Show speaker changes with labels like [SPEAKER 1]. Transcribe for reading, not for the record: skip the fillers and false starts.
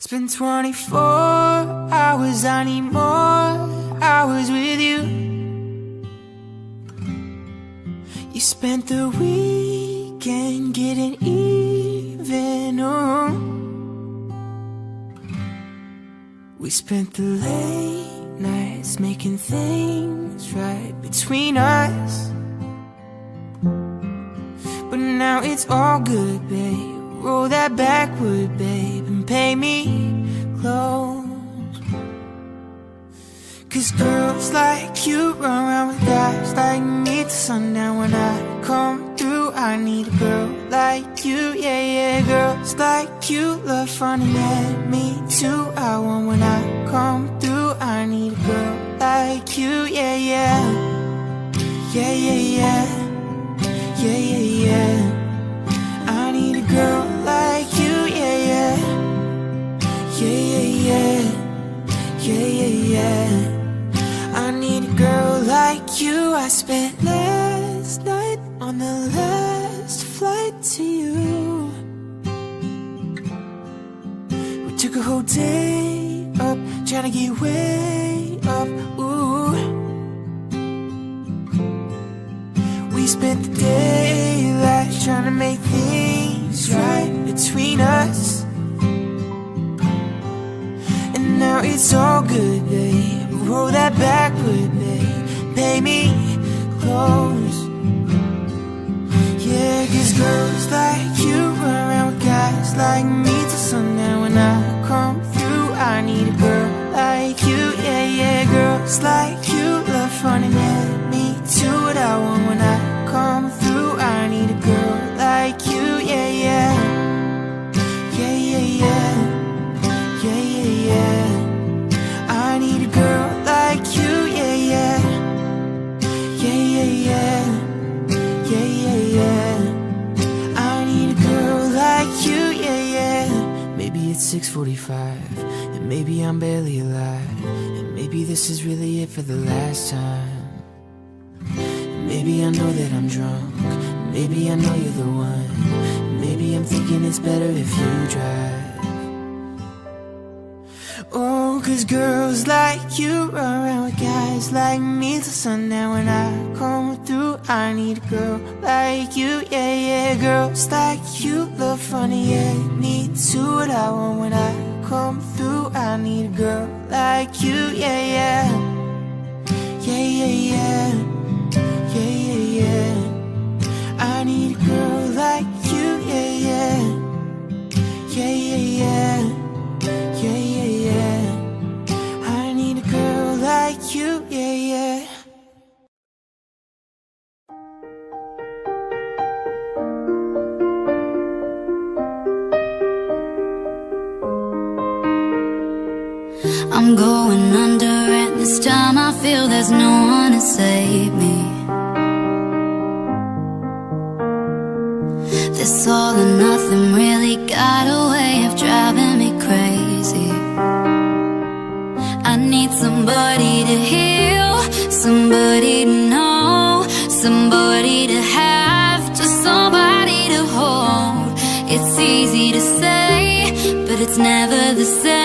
[SPEAKER 1] It's been 24 hours, I need more hours with you. You spent the weekend getting even, oh. We spent the late nights making things right between us. But now it's all good, babe. Roll that backward, babe, and pay me close. Cause girls like you run around with guys like me till sundown. When I come through, I need a girl like you, yeah, yeah. Girls like you love fun, and yeah, me too. I want when I come through, I need a girl like you, yeah, yeah. Yeah, yeah, yeah. Yeah, yeah, yeah. I need a girl like you, yeah, yeah. Yeah, yeah, yeah. Yeah, yeah, yeah. I need a girl like you. I spent last night on the last flight to you. We took a whole day up, trying to get way up, ooh. We spent the daylight trying to make things right between us. And now it's all good, babe. Roll that backward, babe. Pay me close. Yeah, cause girls like you run around with guys like me till sundown. When I come through, I need a girl like you, yeah, yeah. Girls like you love fun, and yeah, me too. What I want when I come through, I need a girl like you, yeah, yeah. Yeah, yeah, yeah. Yeah, yeah, yeah. I need a girl like you, yeah, yeah. Yeah, yeah, yeah. Yeah, yeah, yeah. I need a girl like you, yeah, yeah. Maybe it's 6:45, and maybe I'm barely alive, and maybe this is really it for the last time. Maybe I know that I'm drunk, maybe I know you're the one. Maybe I'm thinking it's better if you drive. Oh, cause girls like you run around with guys like me till sundown. When I come through, I need a girl like you, yeah, yeah. Girls like you love funny, yeah, me too. What I want when I come through, I need a girl like you, yeah, yeah. Yeah, yeah, yeah. Yeah, yeah, yeah. I need a girl like you, yeah, yeah. Yeah, yeah, yeah. Yeah, yeah, yeah. I need a girl like you, yeah, yeah.
[SPEAKER 2] I'm going under, and this time I feel there's no one to save me. This all or nothing really got a way of driving me crazy. I need somebody to heal, somebody to know, somebody to have, just somebody to hold. It's easy to say, but it's never the same.